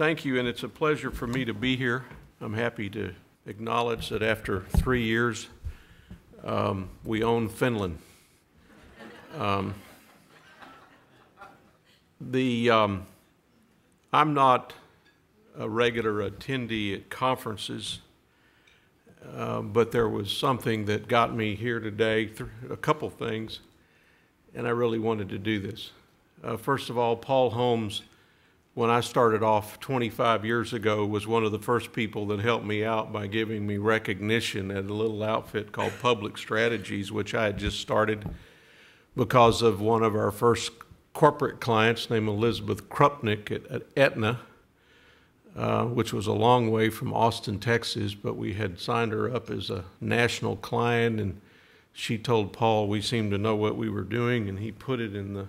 Thank you, and it's a pleasure for me to be here. I'm happy to acknowledge that after 3 years, we own Finland. I'm not a regular attendee at conferences, but there was something that got me here today, a couple things, and I really wanted to do this. First of all, Paul Holmes, when I started off 25 years ago, was one of the first people that helped me out by giving me recognition at a little outfit called Public Strategies, which I had just started because of one of our first corporate clients named Elizabeth Krupnick at Aetna, which was a long way from Austin, Texas, but we had signed her up as a national client, and she told Paul we seemed to know what we were doing, and he put it in the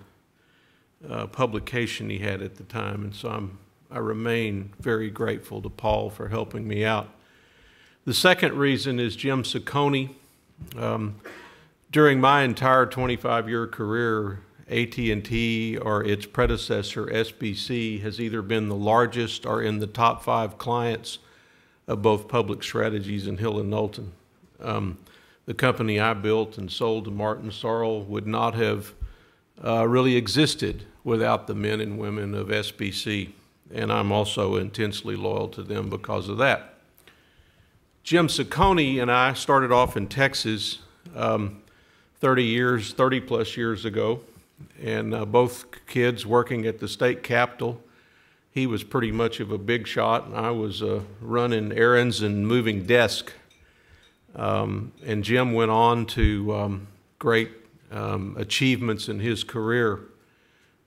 publication he had at the time, and so I remain very grateful to Paul for helping me out. The second reason is Jim Cicconi. During my entire 25-year career, AT&T or its predecessor, SBC, has either been the largest or in the top 5 clients of both Public Strategies and Hill & Knowlton. The company I built and sold to Martin Sorrell would not have really existed without the men and women of SBC, and I'm also intensely loyal to them because of that. Jim Cicconi and I started off in Texas 30 plus years ago, and both kids working at the state capitol. He was pretty much of a big shot, and I was running errands and moving desks. And Jim went on to great achievements in his career.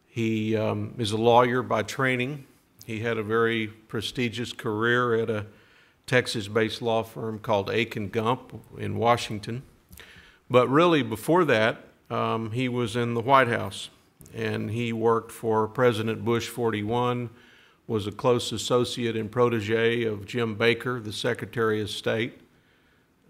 He is a lawyer by training. He had a very prestigious career at a Texas-based law firm called Aiken Gump in Washington. But really before that, he was in the White House, and he worked for President Bush 41, was a close associate and protege of Jim Baker, the Secretary of State,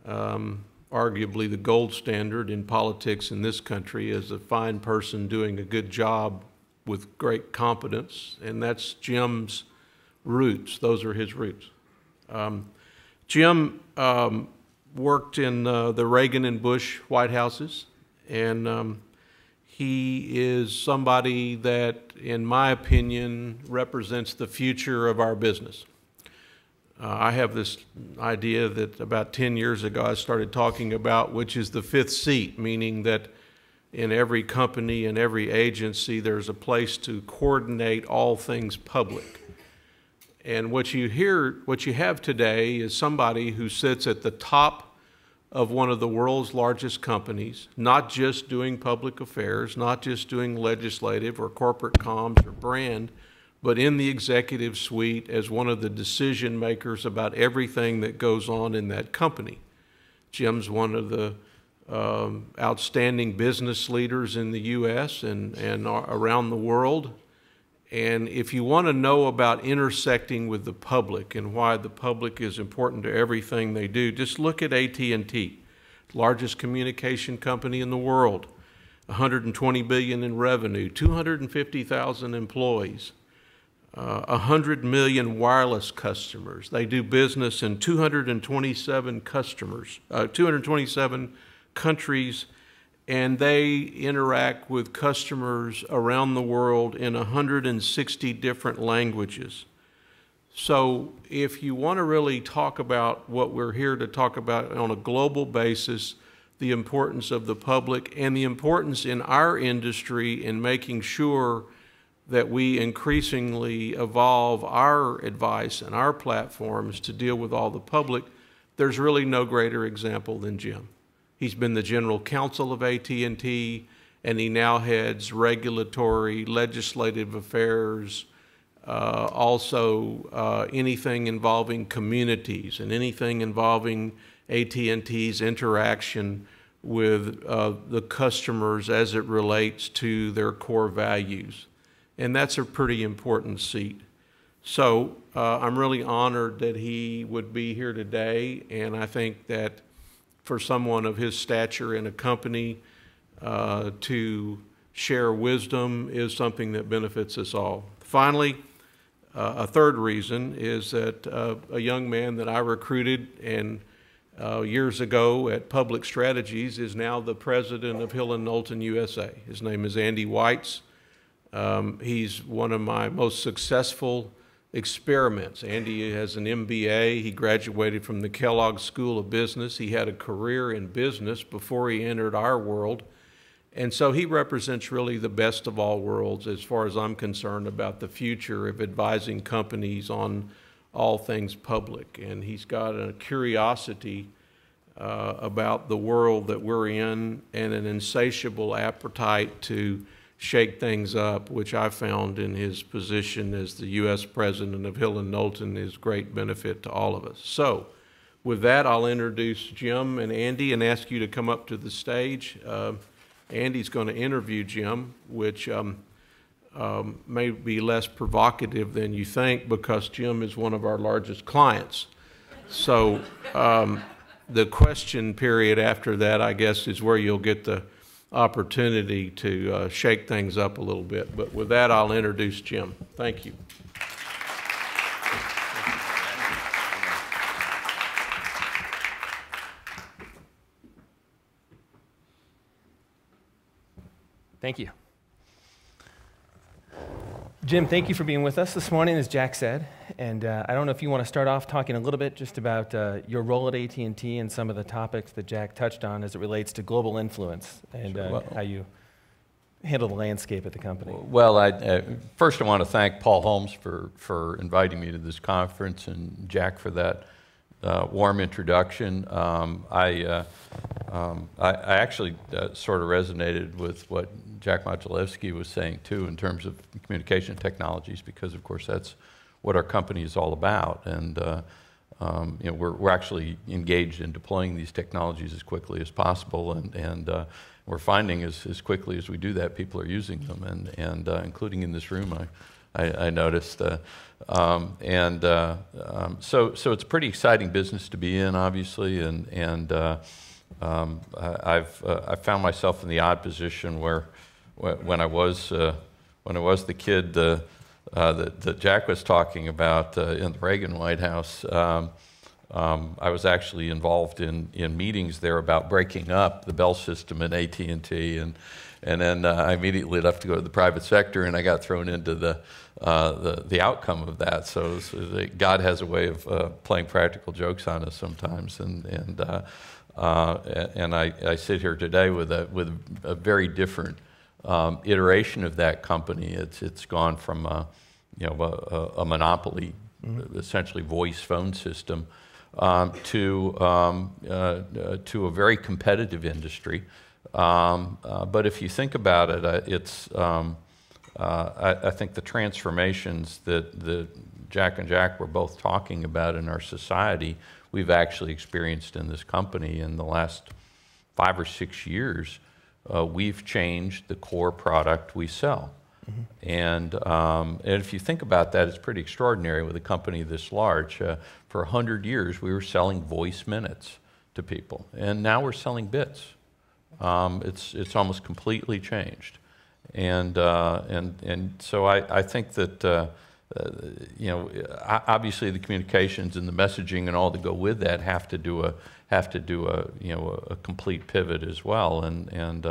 arguably the gold standard in politics in this country as a fine person doing a good job with great competence, and that's Jim's roots. Those are his roots. Jim worked in the Reagan and Bush White Houses, and he is somebody that, in my opinion, represents the future of our business. I have this idea that about 10 years ago I started talking about, which is the 5th seat, meaning that in every company and every agency there's a place to coordinate all things public. And what you have today is somebody who sits at the top of one of the world's largest companies, not just doing public affairs, not just doing legislative or corporate comms or brand, but in the executive suite as one of the decision makers about everything that goes on in that company. Jim's one of the outstanding business leaders in the U.S. and around the world. And if you want to know about intersecting with the public and why the public is important to everything they do, just look at AT&T, largest communication company in the world, $120 billion in revenue, 250,000 employees, 100 million wireless customers. They do business in 227 countries, and they interact with customers around the world in 160 different languages. So if you want to really talk about what we're here to talk about on a global basis, the importance of the public and the importance in our industry in making sure that we increasingly evolve our advice and our platforms to deal with all the public, there's really no greater example than Jim. He's been the general counsel of AT&T, and he now heads regulatory, legislative affairs, also anything involving communities and anything involving AT&T's interaction with the customers as it relates to their core values. And that's a pretty important seat. So I'm really honored that he would be here today, and I think that for someone of his stature in a company to share wisdom is something that benefits us all. Finally, A third reason is that a young man that I recruited and years ago at Public Strategies is now the president of Hill & Knowlton USA. His name is Andy Weitz. He's one of my most successful experiments. Andy has an MBA. He graduated from the Kellogg School of Business. He had a career in business before he entered our world. And so he represents really the best of all worlds as far as I'm concerned about the future of advising companies on all things public. And he's got a curiosity about the world that we're in and an insatiable appetite to shake things up, which I found in his position as the U.S. President of Hill & Knowlton is great benefit to all of us. So with that, I'll introduce Jim and Andy and ask you to come up to the stage. Andy's going to interview Jim, which may be less provocative than you think because Jim is one of our largest clients. So the question period after that, I guess, is where you'll get the opportunity to shake things up a little bit. But with that, I'll introduce Jim. Thank you. Thank you. Jim, thank you for being with us this morning, as Jack said. And I don't know if you want to start off talking a little bit just about your role at AT&T and some of the topics that Jack touched on as it relates to global influence and how you handle the landscape at the company. Well, first I want to thank Paul Holmes for inviting me to this conference and Jack for that warm introduction. I actually sort of resonated with what Jack Modzelewski was saying too in terms of communication technologies, because of course that's what our company is all about, and you know, we're actually engaged in deploying these technologies as quickly as possible, and we're finding as quickly as we do that, people are using them, and including in this room, I noticed. So it's a pretty exciting business to be in, obviously, and I've found myself in the odd position where when I was the kid that Jack was talking about in the Reagan White House, I was actually involved in meetings there about breaking up the Bell system at AT&T, and then I immediately left to go to the private sector, and I got thrown into the outcome of that. So God has a way of playing practical jokes on us sometimes, and I sit here today with a very different iteration of that company. It's gone from a monopoly, essentially voice phone system, to a very competitive industry. But if you think about it, I think the transformations that Jack and Jack were both talking about in our society, we've actually experienced in this company in the last 5 or 6 years. We've changed the core product we sell. Mm-hmm. And if you think about that, it's pretty extraordinary with a company this large. For 100 years, we were selling voice minutes to people, and now we're selling bits. It's almost completely changed. And so I think that you know, obviously the communications and the messaging and all that go with that have to do a complete pivot as well. And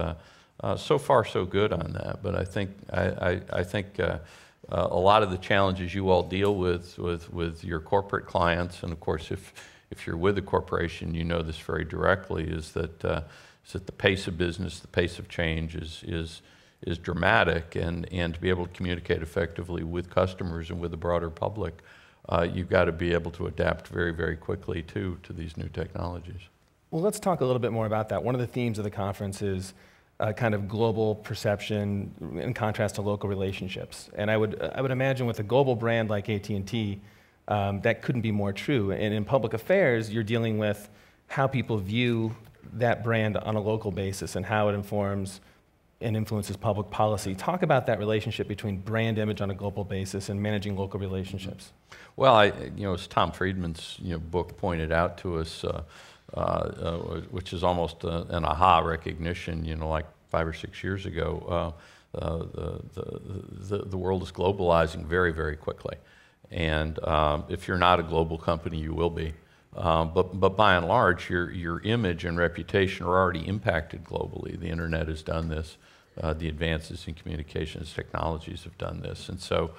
so far so good on that. But I think a lot of the challenges you all deal with your corporate clients, and of course if you're with a corporation, you know this very directly, is that the pace of business, the pace of change is dramatic, and to be able to communicate effectively with customers and with the broader public, you've got to be able to adapt very, very quickly to these new technologies. Well, let's talk a little bit more about that. One of the themes of the conference is kind of global perception in contrast to local relationships. And I would imagine with a global brand like AT&T, that couldn't be more true. And in public affairs, you're dealing with how people view that brand on a local basis and how it informs and influences public policy. Talk about that relationship between brand image on a global basis and managing local relationships. Well, as Tom Friedman's book pointed out to us, which is almost an aha recognition, like 5 or 6 years ago, the world is globalizing very, very quickly. And if you're not a global company, you will be. But by and large, your image and reputation are already impacted globally. The internet has done this. The advances in communications technologies have done this. And so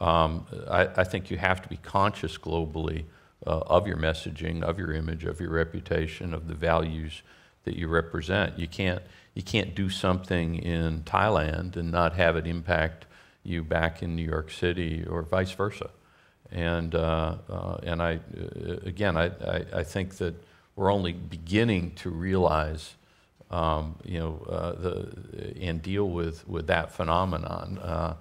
I think you have to be conscious globally of your messaging, of your image, of your reputation, of the values that you represent. You can't do something in Thailand and not have it impact you back in New York City or vice versa. And I think that we're only beginning to realize, and deal with that phenomenon.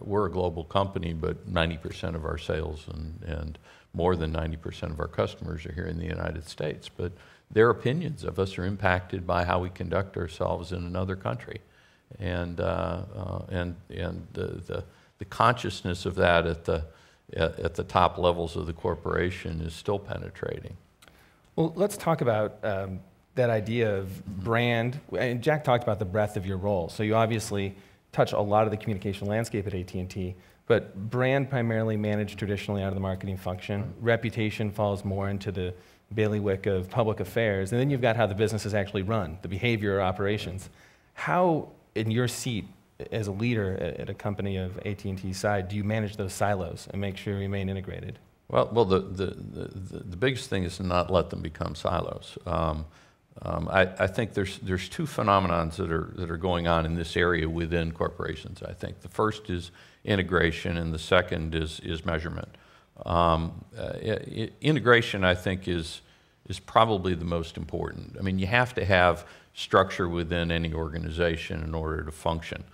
We're a global company, but 90% of our sales and more than 90% of our customers are here in the United States. But their opinions of us are impacted by how we conduct ourselves in another country, and the consciousness of that at the top levels of the corporation is still penetrating. Well, let's talk about that idea of brand. And Jack talked about the breadth of your role. So you obviously touch a lot of the communication landscape at AT&T, but brand primarily managed traditionally out of the marketing function. Reputation falls more into the bailiwick of public affairs. And then you've got how the business is actually run, the behavior or operations. How, in your seat as a leader at a company of AT&T's side, do you manage those silos and make sure you remain integrated? Well, the biggest thing is to not let them become silos. I think there's two phenomenons that are going on in this area within corporations. I think the first is integration, and the second is measurement. Integration, I think, is probably the most important. I mean, you have to have structure within any organization in order to function.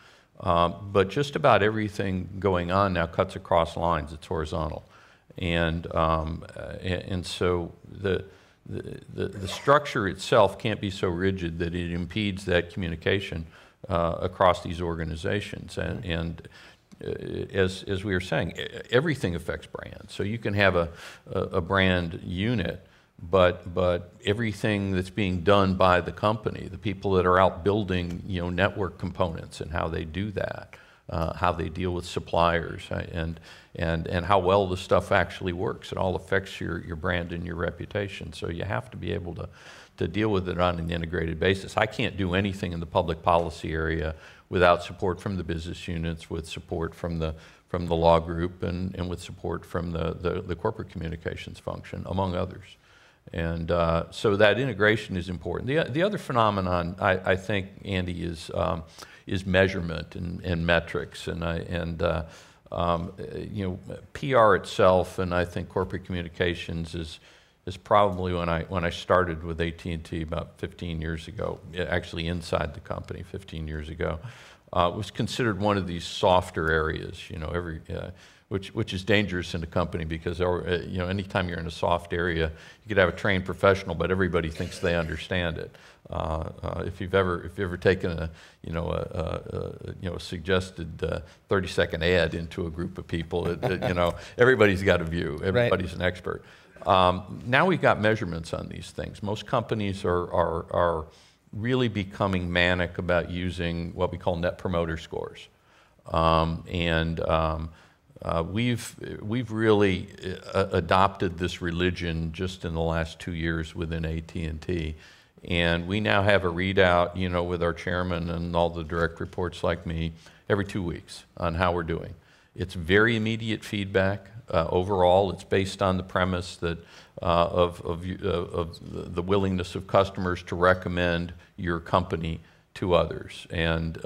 But just about everything going on now cuts across lines. It's horizontal, and so the structure itself can't be so rigid that it impedes that communication across these organizations. And as we were saying, everything affects brand. So you can have a brand unit, but everything that's being done by the company, the people that are out building, network components and how they do that, how they deal with suppliers, and how well the stuff actually works. It all affects your brand and your reputation. So you have to be able to deal with it on an integrated basis. I can't do anything in the public policy area without support from the business units, with support from the law group, and with support from the corporate communications function, among others. And so that integration is important. The other phenomenon, I think, Andy, is measurement and metrics, and PR itself, and I think corporate communications is probably when I started with AT&T about 15 years ago, actually inside the company 15 years ago, was considered one of these softer areas. Which is dangerous in a company, because anytime you're in a soft area, you could have a trained professional, but everybody thinks they understand it. If you've ever taken a suggested 30-second ad into a group of people, everybody's got a view. Everybody's an expert. Now we've got measurements on these things. Most companies are really becoming manic about using what we call net promoter scores, we've really adopted this religion just in the last 2 years within AT&T, and we now have a readout, with our chairman and all the direct reports like me every 2 weeks on how we're doing. It's very immediate feedback. Overall, it's based on the premise that of the willingness of customers to recommend your company to others, and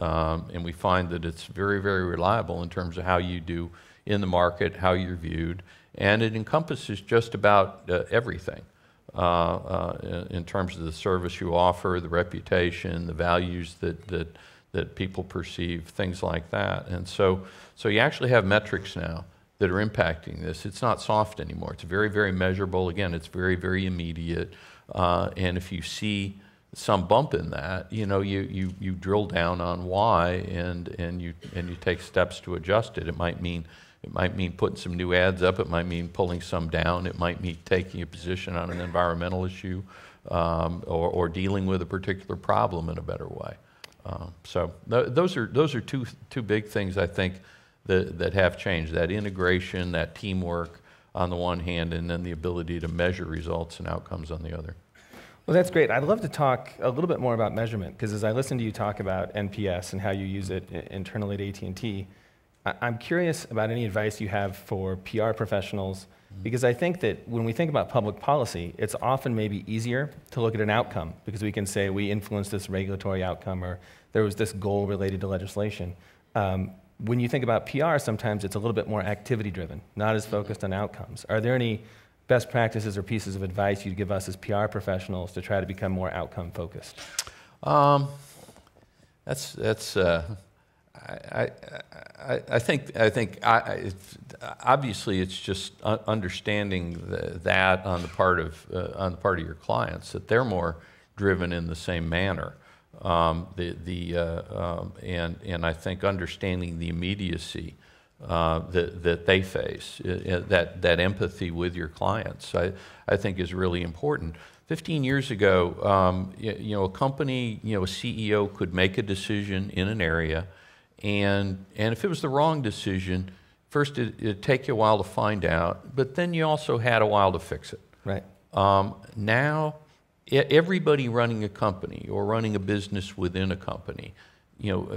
we find that it's very, very reliable in terms of how you do in the market, how you're viewed, and it encompasses just about everything in terms of the service you offer, the reputation, the values that people perceive, things like that. And so you actually have metrics now that are impacting this. It's not soft anymore. It's very, very measurable. Again, it's very, very immediate. And if you see some bump in that, you drill down on why, and you take steps to adjust it. It might mean putting some new ads up. It might mean pulling some down. It might mean taking a position on an environmental issue, or dealing with a particular problem in a better way. So those are two big things, I think, that have changed. That integration, that teamwork on the one hand, and then the ability to measure results and outcomes on the other. Well, that's great. I'd love to talk a little bit more about measurement, because as I listen to you talk about NPS and how you use it internally at AT&T, I'm curious about any advice you have for PR professionals, because I think that when we think about public policy, it's often maybe easier to look at an outcome, because we can say we influenced this regulatory outcome, or there was this goal related to legislation. When you think about PR, sometimes it's a little bit more activity-driven, not as focused on outcomes. Are there any best practices or pieces of advice you'd give us as PR professionals to try to become more outcome-focused? I think obviously it's just understanding that on the part of your clients, that they're more driven in the same manner. And I think understanding the immediacy that they face, that empathy with your clients, I think is really important. 15 years ago, a company, a CEO could make a decision in an area, and if it was the wrong decision, first it'd take you a while to find out, but then you also had a while to fix it. Right. Now, everybody running a company or running a business within a company,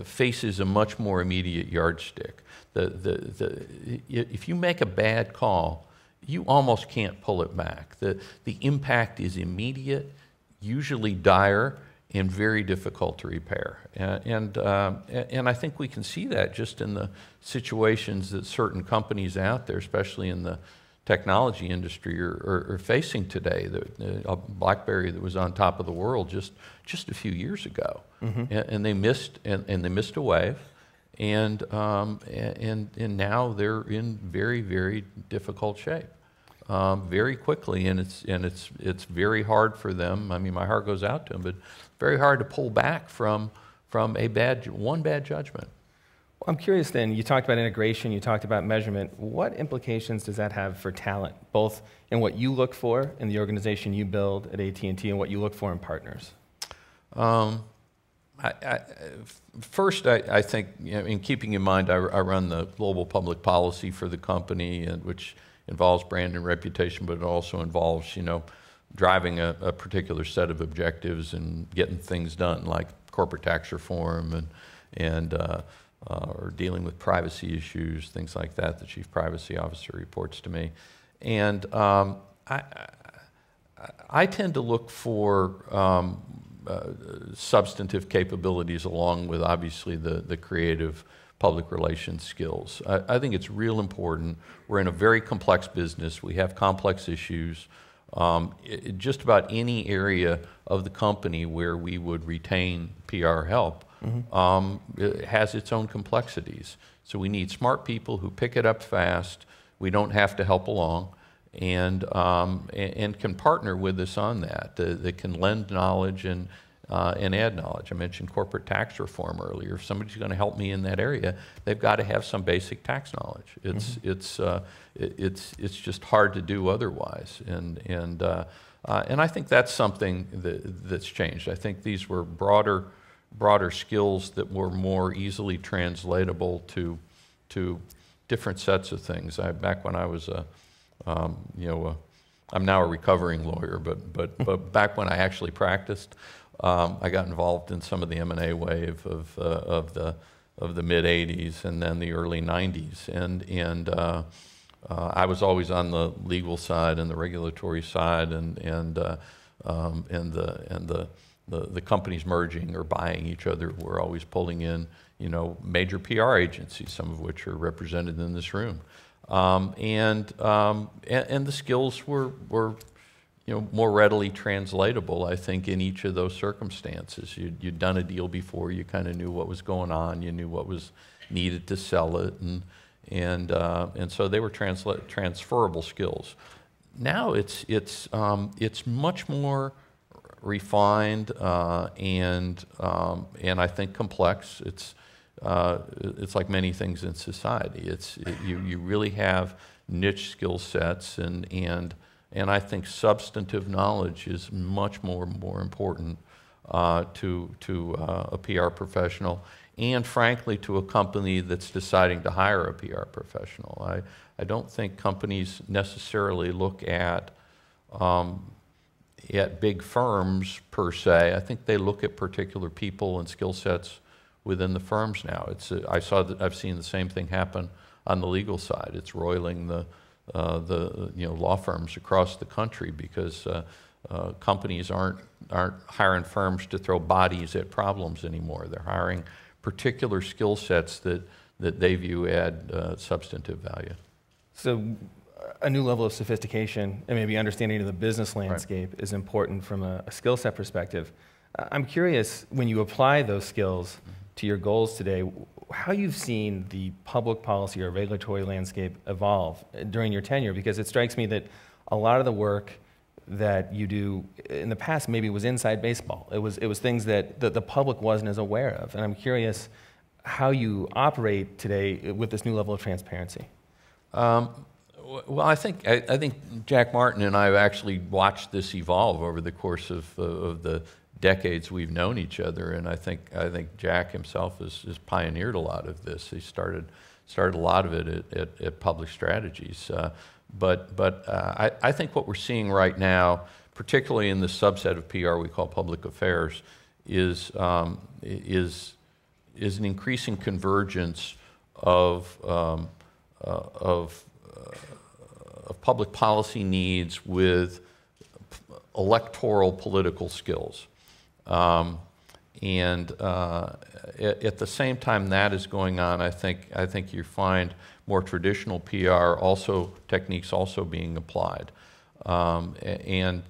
faces a much more immediate yardstick. If you make a bad call, you almost can't pull it back. The impact is immediate, usually dire, and very difficult to repair. And I think we can see that just in the situations that certain companies out there, especially in the technology industry, are facing today. A BlackBerry that was on top of the world just a few years ago, and they missed a wave, and now they're in very, very difficult shape, very quickly, and it's very hard for them. I mean, my heart goes out to them, but very hard to pull back from one bad judgment. Well, I'm curious then, you talked about integration, you talked about measurement. What implications does that have for talent, both in what you look for in the organization you build at AT&T and what you look for in partners? First, I think, in keeping in mind, I run the global public policy for the company, which involves brand and reputation, but it also involves, driving a particular set of objectives and getting things done, like corporate tax reform or dealing with privacy issues, things like that. The chief privacy officer reports to me. And I tend to look for substantive capabilities along with, obviously, the creative public relations skills. I think it's real important. We're in a very complex business. We have complex issues. Just about any area of the company where we would retain PR help it has its own complexities. So we need smart people who pick it up fast. We don't have to help along, and can partner with us on that. That can lend knowledge and add knowledge. I mentioned corporate tax reform earlier. If somebody's going to help me in that area, they've got to have some basic tax knowledge. It's just hard to do otherwise, and I think that's something that's changed. I think these were broader skills that were more easily translatable to different sets of things. Back when I was I'm now a recovering lawyer, but back when I actually practiced, I got involved in some of the M&A wave of the mid '80s and then the early '90s, and I was always on the legal side and the regulatory side, and the companies merging or buying each other were always pulling in, major PR agencies, some of which are represented in this room, and the skills were more readily translatable, I think, in each of those circumstances. You'd done a deal before, you kind of knew what was going on, you knew what was needed to sell it, and so they were transferable skills. Now it's much more refined and I think complex. It's like many things in society. You really have niche skill sets, and I think substantive knowledge is much more important to a PR professional. and frankly to a company that's deciding to hire a PR professional. I don't think companies necessarily look at big firms per se. I think they look at particular people and skill sets within the firms now. I've seen the same thing happen on the legal side. It's roiling the law firms across the country because companies aren't hiring firms to throw bodies at problems anymore. They're hiring particular skill sets that they view add substantive value. So a new level of sophistication and maybe understanding of the business landscape is important from a skill set perspective. I'm curious, when you apply those skills to your goals today, how you've seen the public policy or regulatory landscape evolve during your tenure, because it strikes me that a lot of the work that you do in the past maybe was inside baseball. It was things that the public wasn't as aware of. And I'm curious how you operate today with this new level of transparency. Well, I think Jack Martin and I have actually watched this evolve over the course of the decades we've known each other, and I think Jack himself has pioneered a lot of this. He started a lot of it at Public Strategies. But I think what we're seeing right now, particularly in the subset of PR we call public affairs, is an increasing convergence of public policy needs with electoral political skills. At the same time that is going on, I think you find more traditional PR techniques also being applied. If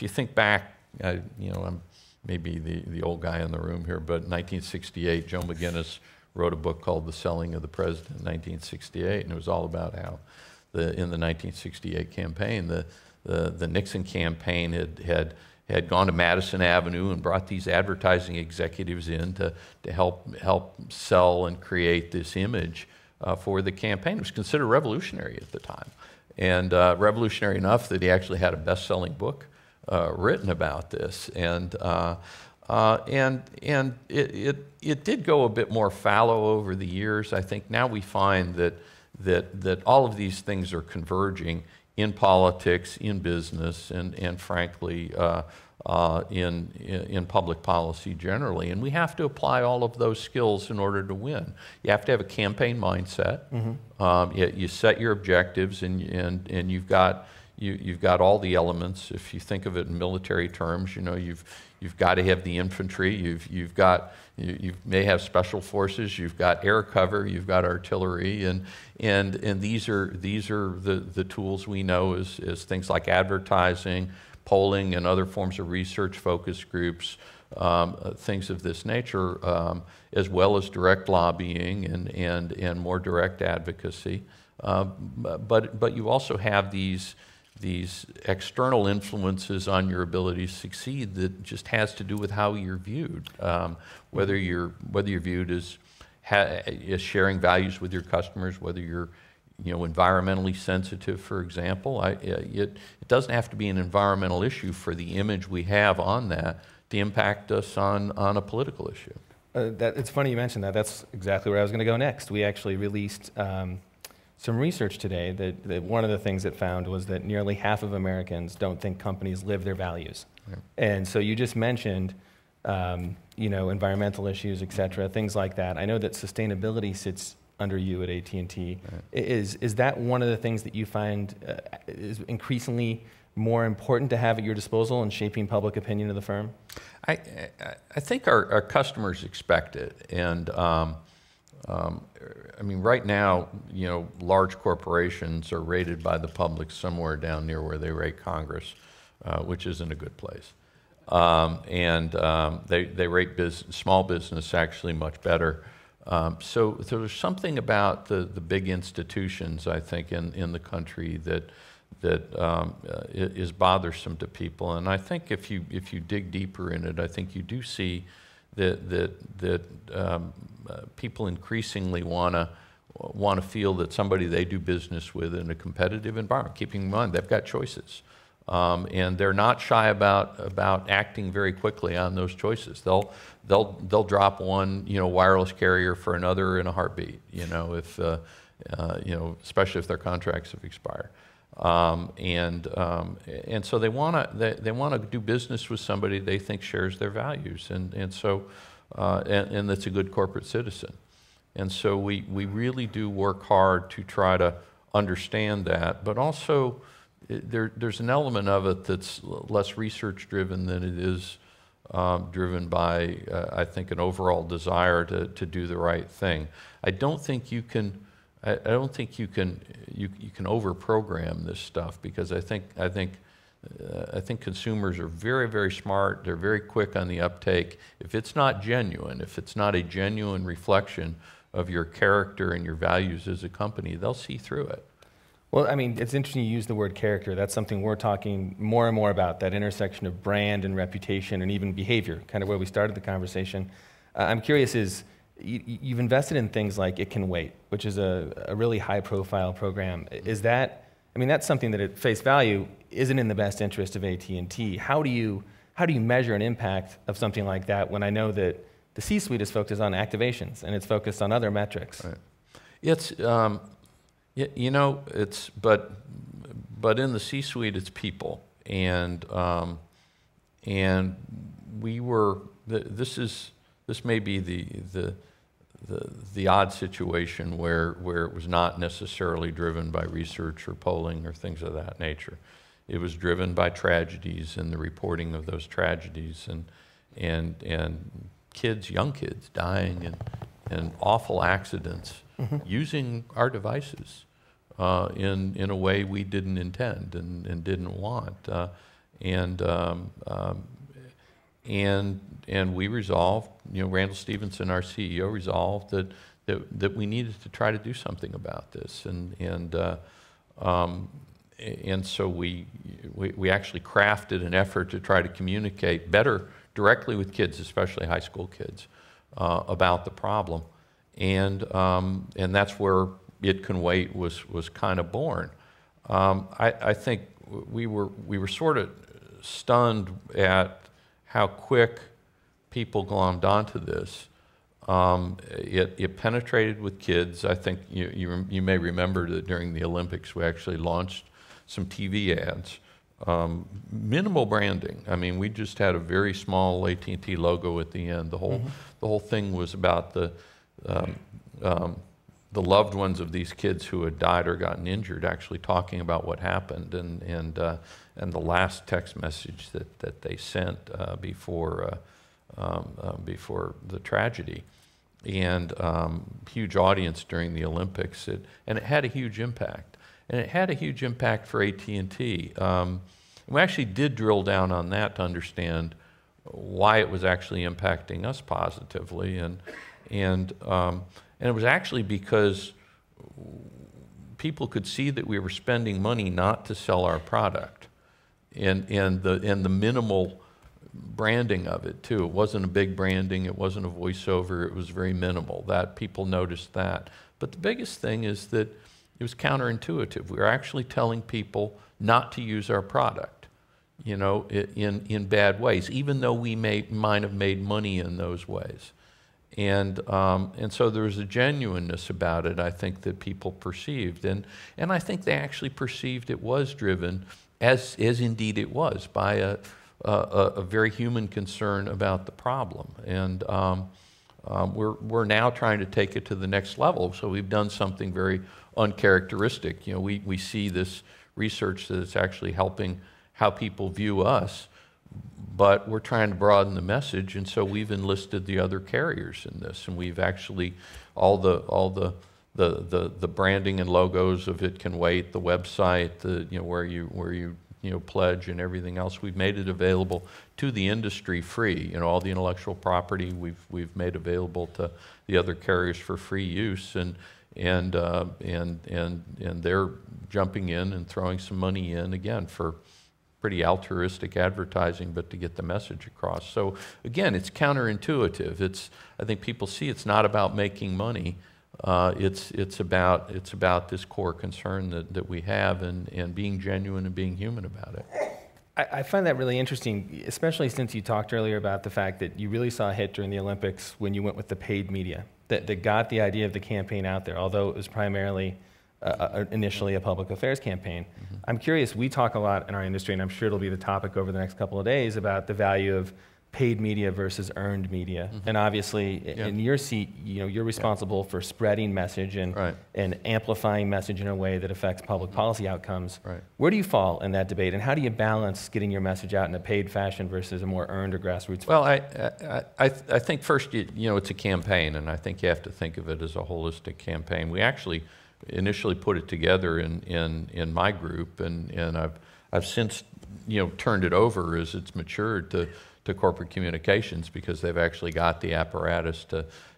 you think back, I'm maybe the old guy in the room here, but in 1968, Joe McGinnis wrote a book called The Selling of the President in 1968, and it was all about how in the 1968 campaign, the Nixon campaign had gone to Madison Avenue and brought these advertising executives in to help sell and create this image for the campaign. It was considered revolutionary at the time, and revolutionary enough that he actually had a best-selling book written about this. And it did go a bit more fallow over the years. I think now we find that all of these things are converging in politics, in business, and frankly, in public policy generally. And we have to apply all of those skills in order to win. You have to have a campaign mindset. Mm-hmm. You set your objectives, and you've got all the elements. If you think of it in military terms, you've got to have the infantry. You may have special forces. You've got air cover. You've got artillery, and these are the tools we know as things like advertising, polling, and other forms of research focus groups, things of this nature, as well as direct lobbying and more direct advocacy. But you also have these external influences on your ability to succeed that just has to do with how you're viewed. Whether you're viewed as sharing values with your customers, whether you're environmentally sensitive, for example. It doesn't have to be an environmental issue for the image we have on that to impact us on a political issue. It's funny you mentioned that. That's exactly where I was going to go next. We actually released some research today that one of the things it found was that nearly half of Americans don't think companies live their values. Yeah. And so you just mentioned environmental issues, et cetera, things like that. I know that sustainability sits under you at AT&T. Right. Is that one of the things that you find is increasingly more important to have at your disposal in shaping public opinion of the firm? I think our customers expect it, and right now, large corporations are rated by the public somewhere down near where they rate Congress, which isn't a good place. They rate small business actually much better. So there's something about the big institutions, I think, in the country that is bothersome to people. And I think if you dig deeper in it, I think you do see that people increasingly want to feel that somebody they do business with in a competitive environment, keeping in mind they've got choices. And they're not shy about acting very quickly on those choices. They'll drop one, wireless carrier for another in a heartbeat, if especially if their contracts have expired. And so they want to do business with somebody they think shares their values, and so that's a good corporate citizen. And so we really do work hard to try to understand that, but also there's an element of it that's less research driven than it is driven by, I think, an overall desire to do the right thing. I don't think you can overprogram this stuff, because I think consumers are very, very smart. They're very quick on the uptake. If it's not genuine, if it's not a genuine reflection of your character and your values as a company, they'll see through it. Well, I mean, it's interesting you use the word character. That's something we're talking more and more about, that intersection of brand and reputation and even behavior, kind of where we started the conversation. I'm curious, you've invested in things like It Can Wait, which is a really high-profile program. Is that, that's something that at face value isn't in the best interest of AT&T. How do you measure an impact of something like that when I know that the C-suite is focused on activations and it's focused on other metrics? Right. It's but in the C-suite, it's people, and this may be the odd situation where it was not necessarily driven by research or polling or things of that nature. It was driven by tragedies and the reporting of those tragedies, and kids, young kids dying and awful accidents using our devices in a way we didn't intend and didn't want, and we resolved. Randall Stevenson, our CEO, resolved that we needed to try to do something about this, and so we actually crafted an effort to try to communicate better directly with kids, especially high school kids, about the problem. And that's where It Can Wait was kind of born. I think we were sort of stunned at how quick people glommed onto this. It penetrated with kids. I think you may remember that during the Olympics we actually launched some TV ads. Minimal branding. We just had a very small AT&T logo at the end. The whole thing was about the loved ones of these kids who had died or gotten injured, actually talking about what happened, and the last text message that they sent before the tragedy, and huge audience during the Olympics, and it had a huge impact, and it had a huge impact for AT&T. We actually did drill down on that to understand why it was actually impacting us positively, and it was actually because people could see that we were spending money not to sell our product, and the minimal branding of it too. It wasn't a big branding, it wasn't a voiceover, it was very minimal. That people noticed that. But the biggest thing is that it was counterintuitive. We were actually telling people not to use our product, in bad ways, even though we might have made money in those ways. And so there was a genuineness about it, I think, that people perceived. And I think they actually perceived it was driven, as indeed it was, by a very human concern about the problem. And we're now trying to take it to the next level. So we've done something very uncharacteristic. We see this research that it's actually helping how people view us, but we're trying to broaden the message, and so we've enlisted the other carriers in this, and we've actually all the branding and logos of It Can Wait, the website, where you pledge and everything else. We've made it available to the industry free. All the intellectual property we've made available to the other carriers for free use, and they're jumping in and throwing some money in again for pretty altruistic advertising, but to get the message across. So again, it's counterintuitive. I think people see it's not about making money. It's about this core concern that we have, and being genuine and being human about it. I find that really interesting, especially since you talked earlier about the fact that you really saw a hit during the Olympics when you went with the paid media, that got the idea of the campaign out there, although it was primarily initially a public affairs campaign. Mm-hmm. I'm curious, we talk a lot in our industry, and I'm sure it'll be the topic over the next couple of days, about the value of paid media versus earned media. Mm-hmm. And obviously, in your seat, you're responsible for spreading message and amplifying message in a way that affects public policy outcomes. Right. Where do you fall in that debate, and how do you balance getting your message out in a paid fashion versus a more earned or grassroots fashion? Well, I think first, it's a campaign, and I think you have to think of it as a holistic campaign. We actually initially put it together in my group, and I've since turned it over as it's matured to corporate communications, because they've actually got the apparatus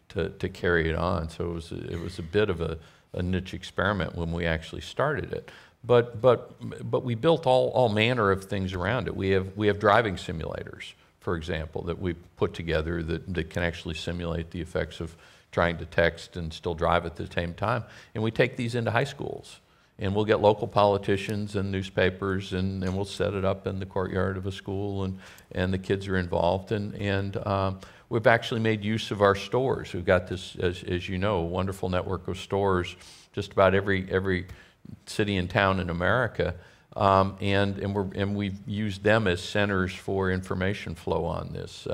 to carry it on. So it was a bit of a niche experiment when we actually started it. But we built all manner of things around it. We have driving simulators, for example, that we put together that can actually simulate the effects of trying to text and still drive at the same time. And we take these into high schools. And we'll get local politicians and newspapers, and we'll set it up in the courtyard of a school, and the kids are involved. And we've actually made use of our stores. We've got this, as you know, a wonderful network of stores, just about every city and town in America. And we've used them as centers for information flow on this.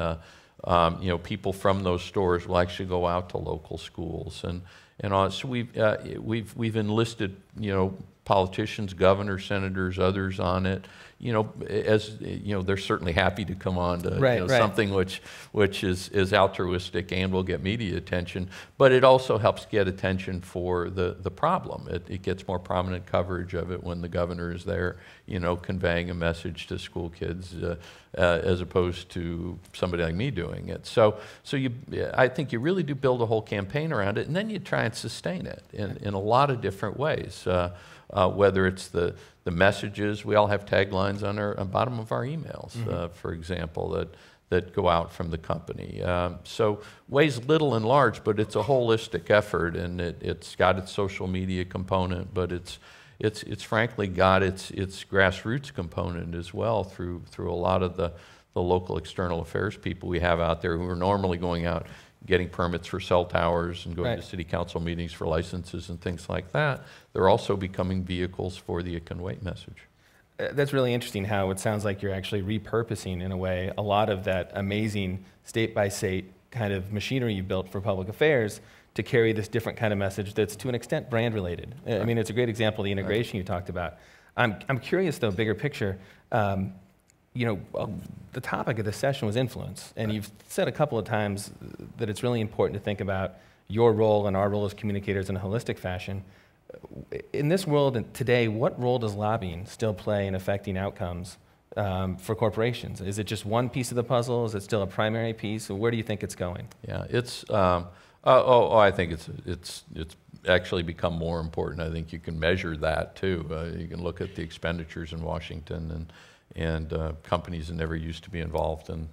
People from those stores will actually go out to local schools, and so we've enlisted politicians, governors, senators, others on it. They're certainly happy to come on to something which is altruistic and will get media attention, but it also helps get attention for the problem. It gets more prominent coverage of it when the governor is there, conveying a message to school kids, as opposed to somebody like me doing it. So I think you really do build a whole campaign around it, and then you try and sustain it in a lot of different ways. Whether it's the messages, we all have taglines on the bottom of our emails, for example, that go out from the company. So ways little and large, but it's a holistic effort, and it's got its social media component, but it's frankly got its grassroots component as well through a lot of the local external affairs people we have out there who are normally going out getting permits for cell towers and going to city council meetings for licenses and things like that. They're also becoming vehicles for the It Can Wait message. That's really interesting how it sounds like you're actually repurposing, in a way, a lot of that amazing state-by-state kind of machinery you built for public affairs to carry this different kind of message that's, to an extent, brand-related. I mean, it's a great example of the integration you talked about. I'm curious, though, bigger picture. The topic of this session was influence, and you've said a couple of times that it's really important to think about your role and our role as communicators in a holistic fashion. In this world today, what role does lobbying still play in affecting outcomes for corporations? Is it just one piece of the puzzle? Is it still a primary piece? Or where do you think it's going? Yeah, I think it's actually become more important. I think you can measure that too. You can look at the expenditures in Washington, and companies that never used to be involved in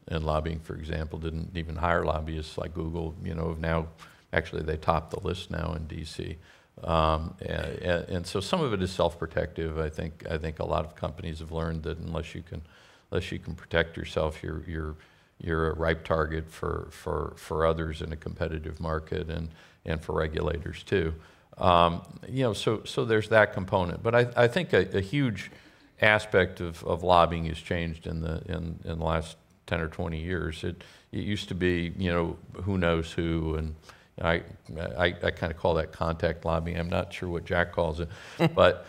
lobbying, for example, didn't even hire lobbyists like Google, have now, actually they top the list now in DC. And so some of it is self-protective. I think a lot of companies have learned that unless you can protect yourself, you're a ripe target for others in a competitive market, and for regulators too. So there's that component. But I think a huge aspect of lobbying has changed in the last 10 or 20 years. It used to be, who knows who, and I kind of call that contact lobbying. I'm not sure what Jack calls it, but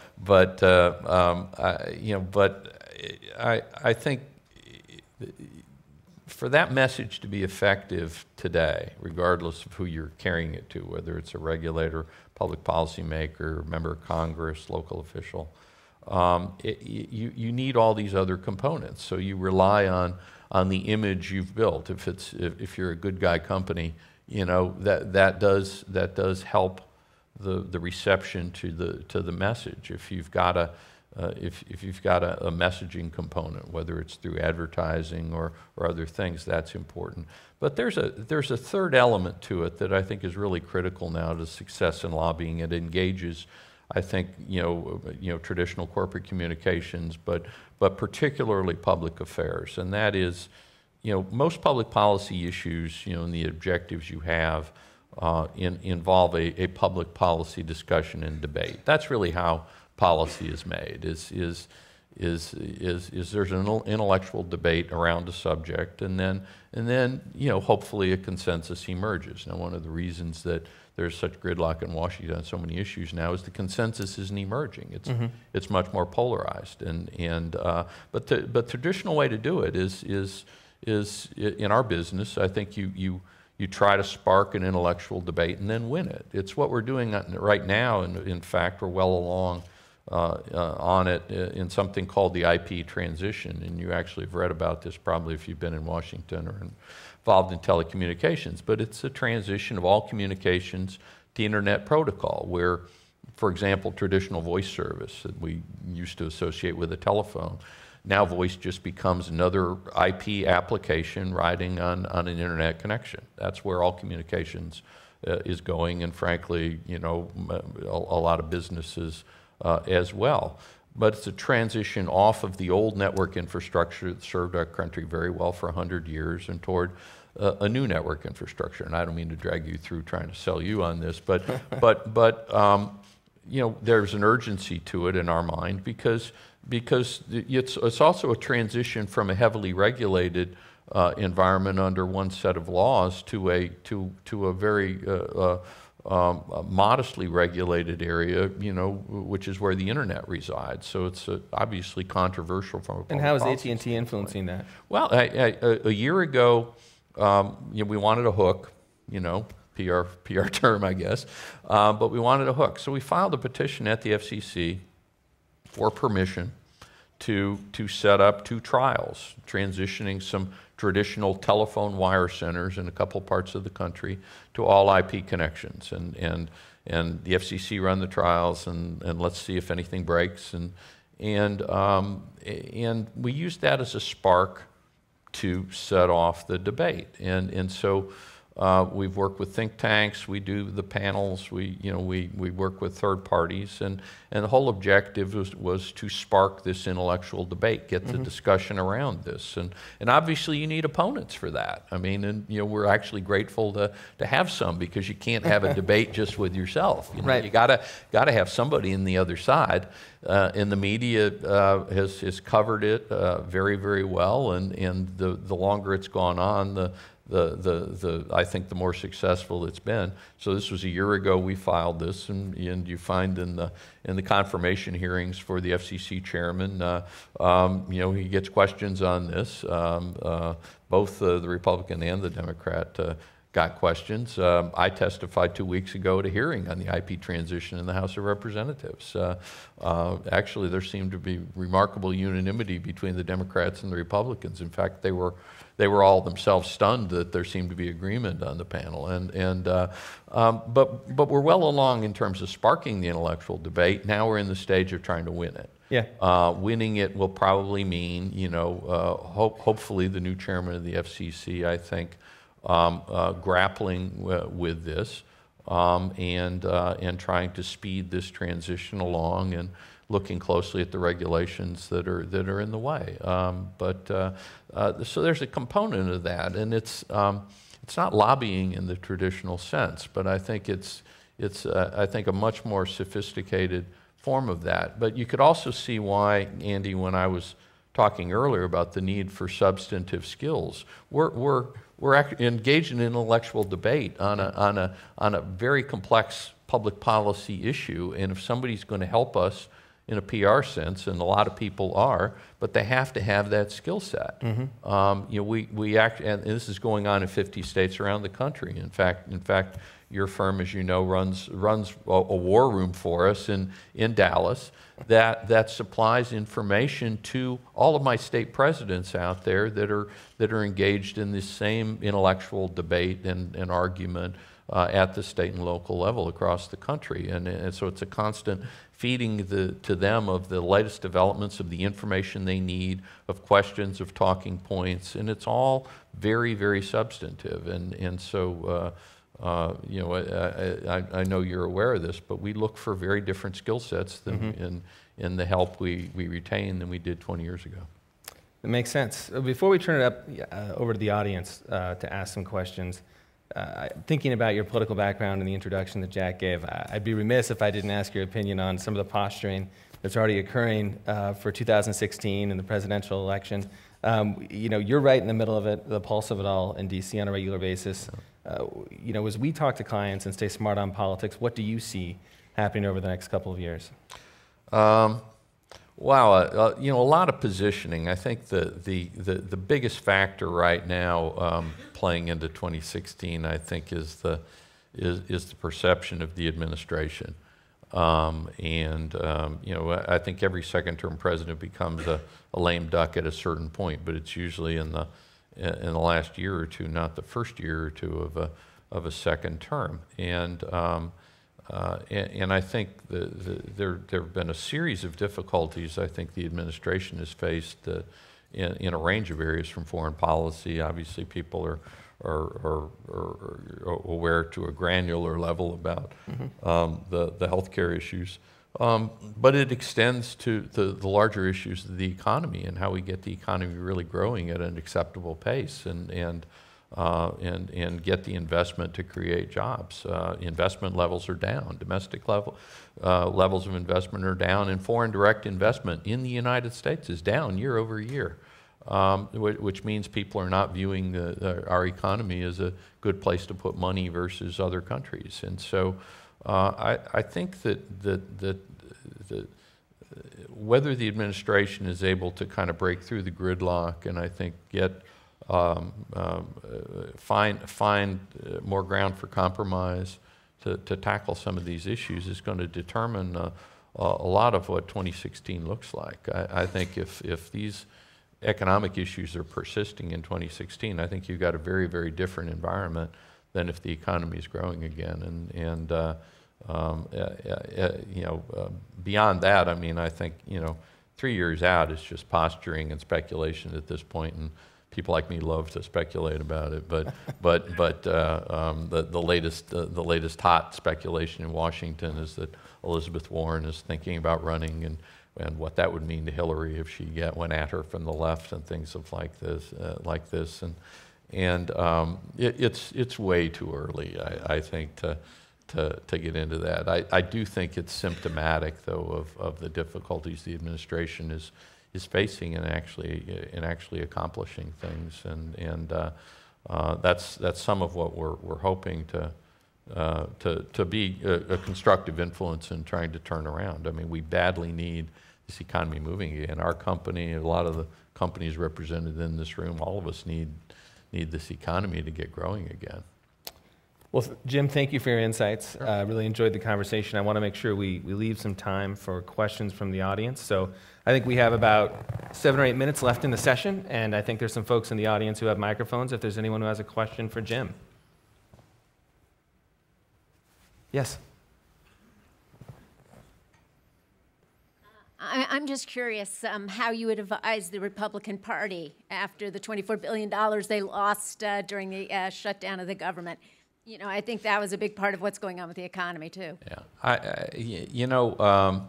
I think for that message to be effective today, regardless of who you're carrying it to, whether it's a regulator, public policy maker, member of Congress, local official, you need all these other components. So you rely on the image you've built. If you're a good guy company, that does help the reception to the message. If you've got if you've got a messaging component, whether it's through advertising or other things, that's important. But there's a third element to it that I think is really critical now to success in lobbying. It engages, I think, traditional corporate communications, but particularly public affairs, and that is, most public policy issues, and the objectives you have involve a public policy discussion and debate. That's really how policy is made. Is there's an intellectual debate around a subject, and then hopefully a consensus emerges. Now, one of the reasons that there's such gridlock in Washington on so many issues now is the consensus isn't emerging. It's much more polarized, but the traditional way to do it is in our business. I think you try to spark an intellectual debate and then win it. It's what we're doing right now, and in fact, we're well along on it in something called the IP transition, and you actually have read about this probably if you've been in Washington or involved in telecommunications, but it's a transition of all communications to Internet protocol, where, for example, traditional voice service that we used to associate with a telephone, now voice just becomes another IP application riding on an Internet connection. That's where all communications is going, and frankly, a lot of businesses as well. But it's a transition off of the old network infrastructure that served our country very well for 100 years and toward a new network infrastructure. And I don't mean to drag you through trying to sell you on this, but there's an urgency to it in our mind because it's also a transition from a heavily regulated environment under one set of laws to a very modestly regulated area, which is where the Internet resides. So it's obviously controversial from a public And how is policy AT&T influencing that? Well, a year ago, we wanted a hook, PR term, I guess, but we wanted a hook. So we filed a petition at the FCC for permission to set up 2 trials, transitioning some traditional telephone wire centers in a couple parts of the country to all IP connections, and the FCC run the trials, and let's see if anything breaks, and we used that as a spark to set off the debate, and so we've worked with think tanks, we do the panels, we work with third parties, and the whole objective was to spark this intellectual debate, get the discussion around this, and obviously you need opponents for that. I mean, and we're actually grateful to have some, because you can't have a debate just with yourself. Right. You gotta have somebody in the other side, and the media has covered it very, very well, and the longer it's gone on, I think the more successful it's been. So this was a year ago we filed this, and you find in the confirmation hearings for the FCC chairman, he gets questions on this. Both the Republican and the Democrat got questions. I testified 2 weeks ago at a hearing on the IP transition in the House of Representatives. Actually, there seemed to be remarkable unanimity between the Democrats and the Republicans. In fact, they were all themselves stunned that there seemed to be agreement on the panel. But we're well along in terms of sparking the intellectual debate. Now we're in the stage of trying to win it. Yeah. Winning it will probably mean, hopefully the new chairman of the FCC, I think, grappling with this and trying to speed this transition along and looking closely at the regulations that are in the way. So there's a component of that, and it's not lobbying in the traditional sense, but I think it's I think a much more sophisticated form of that. But you could also see why, Andy, when I was talking earlier about the need for substantive skills, we're engaged in intellectual debate on a very complex public policy issue, and if somebody's going to help us in a PR sense, and a lot of people are, but they have to have that skill set. We act, and this is going on in 50 states around the country. In fact, your firm, as you know, runs a war room for us in Dallas that supplies information to all of my state presidents out there that are engaged in this same intellectual debate and argument at the state and local level across the country. And so it's a constant feeding to them of the latest developments, of the information they need, of questions, of talking points, and it's all very, very substantive. And so, you know, I know you're aware of this, but we look for very different skill sets than in the help we retain than we did 20 years ago. That makes sense. Before we turn it up over to the audience to ask some questions, thinking about your political background and the introduction that Jack gave, I'd be remiss if I didn't ask your opinion on some of the posturing that's already occurring for 2016 and the presidential election. You know, you're right in the middle of it, the pulse of it all in D.C. on a regular basis. You know, as we talk to clients and stay smart on politics, what do you see happening over the next couple of years? Wow, you know, a lot of positioning. I think the biggest factor right now playing into 2016, I think, is the perception of the administration. You know, I think every second-term president becomes a lame duck at a certain point, but it's usually in the last year or two, not the first year or two of a second term. And I think there have been a series of difficulties I think the administration has faced in a range of areas, from foreign policy. Obviously, people are aware to a granular level about the healthcare issues. But it extends to the larger issues of the economy and how we get the economy really growing at an acceptable pace and get the investment to create jobs. Investment levels are down. Domestic levels of investment are down, and foreign direct investment in the United States is down year over year, which means people are not viewing our economy as a good place to put money versus other countries. And so I think that whether the administration is able to kind of break through the gridlock and I think get find more ground for compromise to tackle some of these issues is going to determine a lot of what 2016 looks like. I think if these economic issues are persisting in 2016, I think you've got a very, very different environment than if the economy is growing again. You know, beyond that, I mean, I think, you know, 3 years out is just posturing and speculation at this point, and people like me love to speculate about it. But the latest hot speculation in Washington is that Elizabeth Warren is thinking about running, and what that would mean to Hillary if she went at her from the left and things of like this, it's way too early, I think, to get into that. I do think it's symptomatic, though, of the difficulties the administration is facing in actually accomplishing things, and that's some of what we're hoping to be a constructive influence in trying to turn around. I mean, we badly need this economy moving again. Our company, a lot of the companies represented in this room, all of us need this economy to get growing again. Well, Jim, thank you for your insights. I really enjoyed the conversation. I want to make sure we leave some time for questions from the audience. So I think we have about 7 or 8 minutes left in the session, and I think there's some folks in the audience who have microphones if there's anyone who has a question for Jim. Yes? I'm just curious how you would advise the Republican Party after the $24 billion they lost during the shutdown of the government. You know, I think that was a big part of what's going on with the economy, too. Yeah. You know,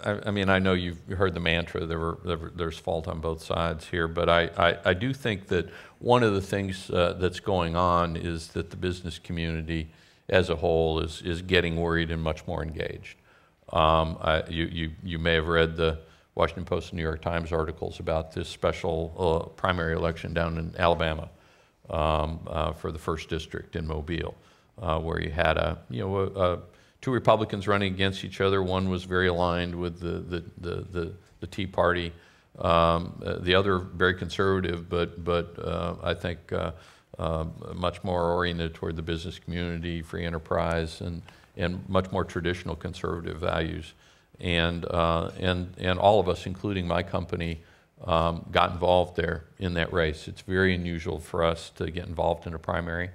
I mean, I know you've heard the mantra, there's fault on both sides here, but I do think that one of the things that's going on is that the business community as a whole is getting worried and much more engaged. You may have read the Washington Post and New York Times articles about this special primary election down in Alabama for the 1st District in Mobile, where you had two Republicans running against each other. One was very aligned with the Tea Party, the other very conservative, but I think much more oriented toward the business community, free enterprise, and much more traditional conservative values. And all of us, including my company, got involved there in that race. It's very unusual for us to get involved in a primary.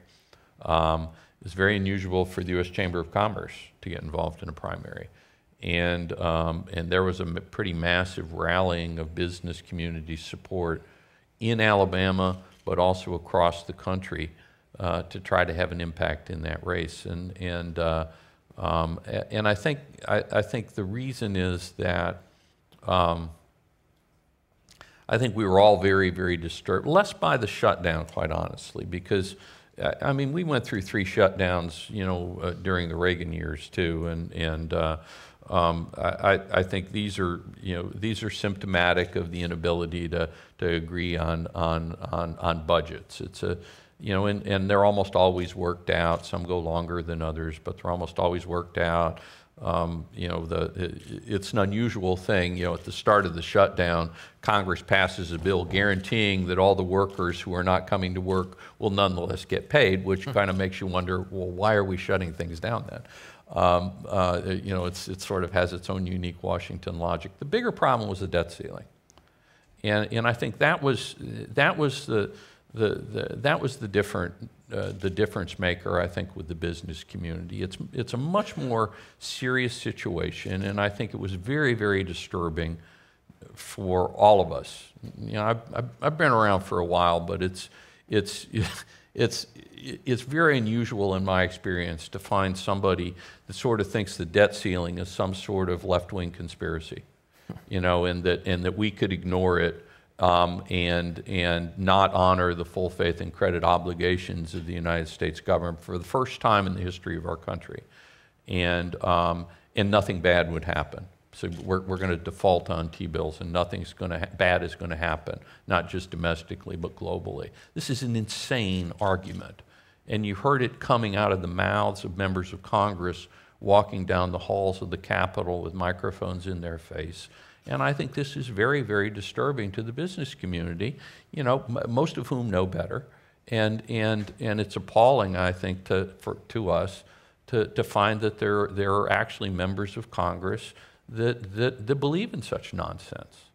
It's very unusual for the U.S. Chamber of Commerce to get involved in a primary. And there was a pretty massive rallying of business community support in Alabama, but also across the country to try to have an impact in that race. And I think the reason is that I think we were all very, very disturbed, less by the shutdown, quite honestly, because I mean, we went through 3 shutdowns, you know, during the Reagan years too, and I think these are, you know, these are symptomatic of the inability to agree on budgets. It's a, you know, and they're almost always worked out. Some go longer than others, but they're almost always worked out. You know, it's an unusual thing. You know, at the start of the shutdown, Congress passes a bill guaranteeing that all the workers who are not coming to work will nonetheless get paid, which kind of makes you wonder, well, why are we shutting things down then? You know, it sort of has its own unique Washington logic. The bigger problem was the debt ceiling, and I think that was the difference maker, I think, with the business community. It's a much more serious situation, and I think it was very, very disturbing for all of us. You know, I've been around for a while, but it's very unusual in my experience to find somebody that sort of thinks the debt ceiling is some sort of left-wing conspiracy, you know, and that we could ignore it. And not honor the full faith and credit obligations of the United States government for the first time in the history of our country, and nothing bad would happen. So we're going to default on T-bills, and nothing's bad is going to happen, not just domestically but globally. This is an insane argument, and you heard it coming out of the mouths of members of Congress walking down the halls of the Capitol with microphones in their face. And I think this is very, very disturbing to the business community, you know, most of whom know better. And it's appalling, I think, to us to find that there are actually members of Congress that believe in such nonsense.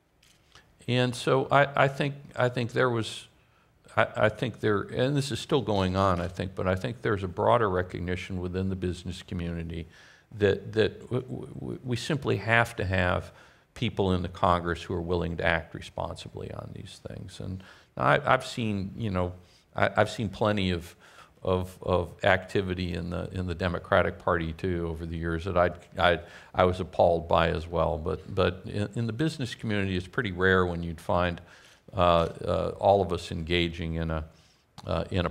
And so I think there was, and this is still going on, I think, but I think there's a broader recognition within the business community that we simply have to have people in the Congress who are willing to act responsibly on these things. And I've seen, you know, I've seen plenty of activity in the Democratic Party too over the years that I was appalled by as well. But in the business community, it's pretty rare when you'd find all of us engaging in a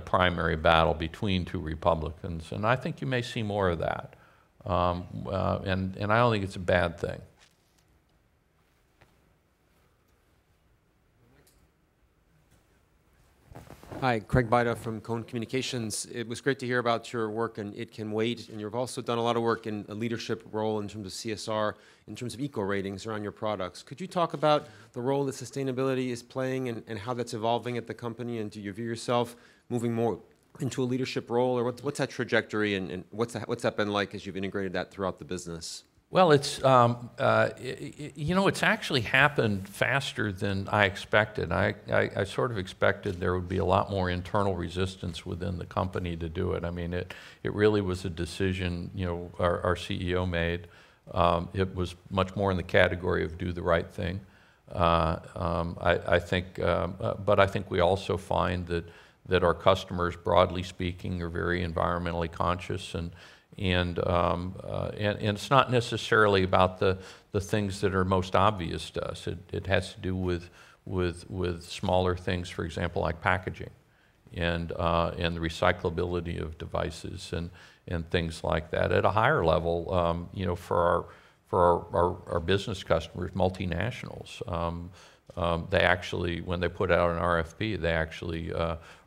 primary battle between 2 Republicans. And I think you may see more of that. And I don't think it's a bad thing. Hi, Craig Bida from Cone Communications. It was great to hear about your work in It Can Wait, and you've also done a lot of work in a leadership role in terms of CSR, in terms of eco-ratings around your products. Could you talk about the role that sustainability is playing and how that's evolving at the company, and do you view yourself moving more into a leadership role, or what's that trajectory, and what's that been like as you've integrated that throughout the business? Well, it's, you know, it's actually happened faster than I expected. I sort of expected there would be a lot more internal resistance within the company to do it. I mean, it really was a decision, you know, our CEO made. It was much more in the category of do the right thing. I think, but I think we also find that our customers, broadly speaking, are very environmentally conscious, and it's not necessarily about the things that are most obvious to us. It has to do with smaller things, for example, like packaging, and the recyclability of devices and things like that. At a higher level, you know, for our business customers, multinationals, they actually, when they put out an RFP, they actually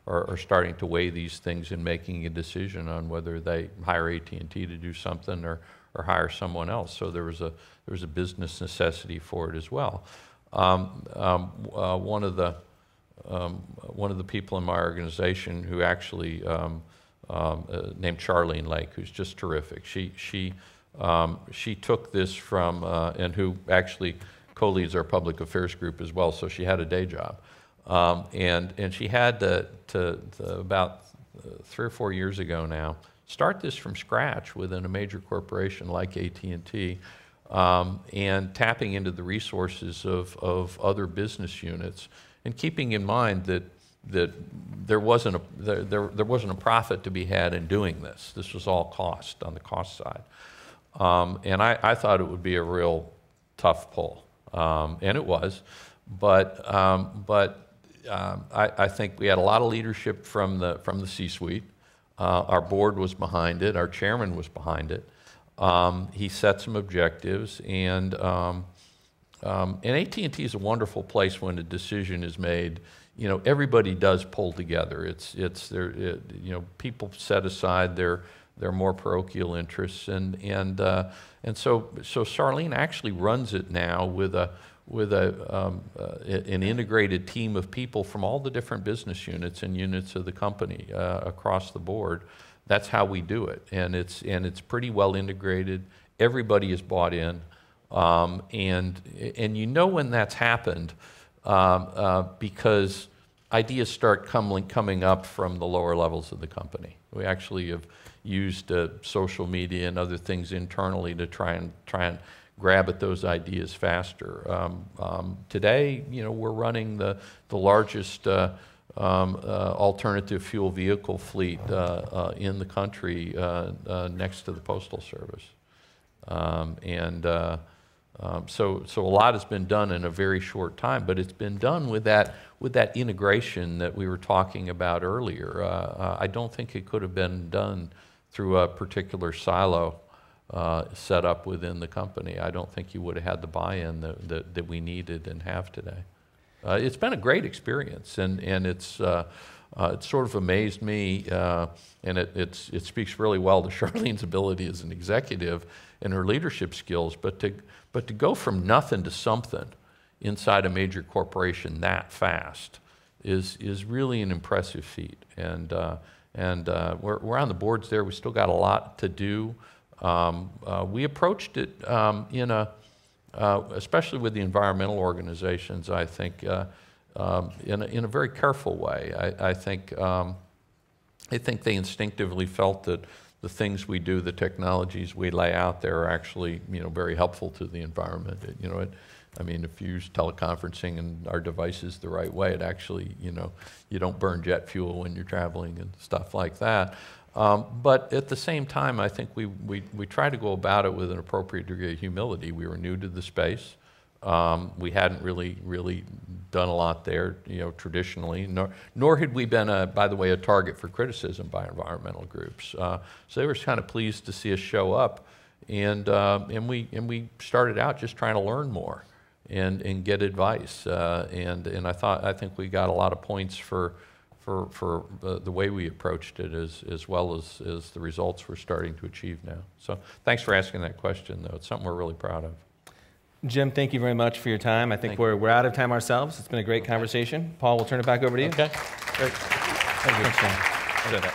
are starting to weigh these things in making a decision on whether they hire AT&T to do something or hire someone else. So there was a business necessity for it as well. One of the people in my organization who actually named Charlene Lake, who's just terrific. She took this from and who actually co-leads our public affairs group as well. So she had a day job. And she had to about 3 or 4 years ago now, start this from scratch within a major corporation like AT&T, and tapping into the resources of other business units, and keeping in mind that there wasn't a profit to be had in doing this. This was all cost on the cost side, and I thought it would be a real tough pull, and it was, but I think we had a lot of leadership from the C-suite. Our board was behind it. Our chairman was behind it. He set some objectives, and AT&T is a wonderful place when a decision is made. You know, everybody does pull together. You know, people set aside their more parochial interests, and so Charlene actually runs it now with an integrated team of people from all the different business units and units of the company across the board. That's how we do it, and it's pretty well integrated. Everybody is bought in, and you know when that's happened because ideas start coming up from the lower levels of the company. We actually have used social media and other things internally to try and grab at those ideas faster. Today, you know, we're running the largest alternative fuel vehicle fleet in the country next to the Postal Service. So a lot has been done in a very short time, but it's been done with that integration that we were talking about earlier. I don't think it could have been done through a particular silo set up within the company. I don't think you would have had the buy-in that we needed and have today. It's been a great experience, and it's sort of amazed me, and it speaks really well to Charlene's ability as an executive and her leadership skills. But to go from nothing to something inside a major corporation that fast is really an impressive feat. And we're on the boards there. We still got a lot to do. We approached it especially with the environmental organizations, I think, in a very careful way. I think they instinctively felt that the things we do, the technologies we lay out there, are actually, you know, very helpful to the environment. I mean, if you use teleconferencing and our devices the right way, it actually, you know, you don't burn jet fuel when you're traveling and stuff like that. But at the same time, I think we try to go about it with an appropriate degree of humility. We were new to the space. We hadn't really done a lot there, you know, traditionally, nor had we been, by the way, a target for criticism by environmental groups. So they were kind of pleased to see us show up, and we started out just trying to learn more and get advice. And I think we got a lot of points for the way we approached it, as well as the results we're starting to achieve now. So thanks for asking that question, though. It's something we're really proud of. Jim, thank you very much for your time. I think we're out of time ourselves. It's been a great conversation. Paul, we'll turn it back over to you. Okay, great. Thank you. Thanks, Jim.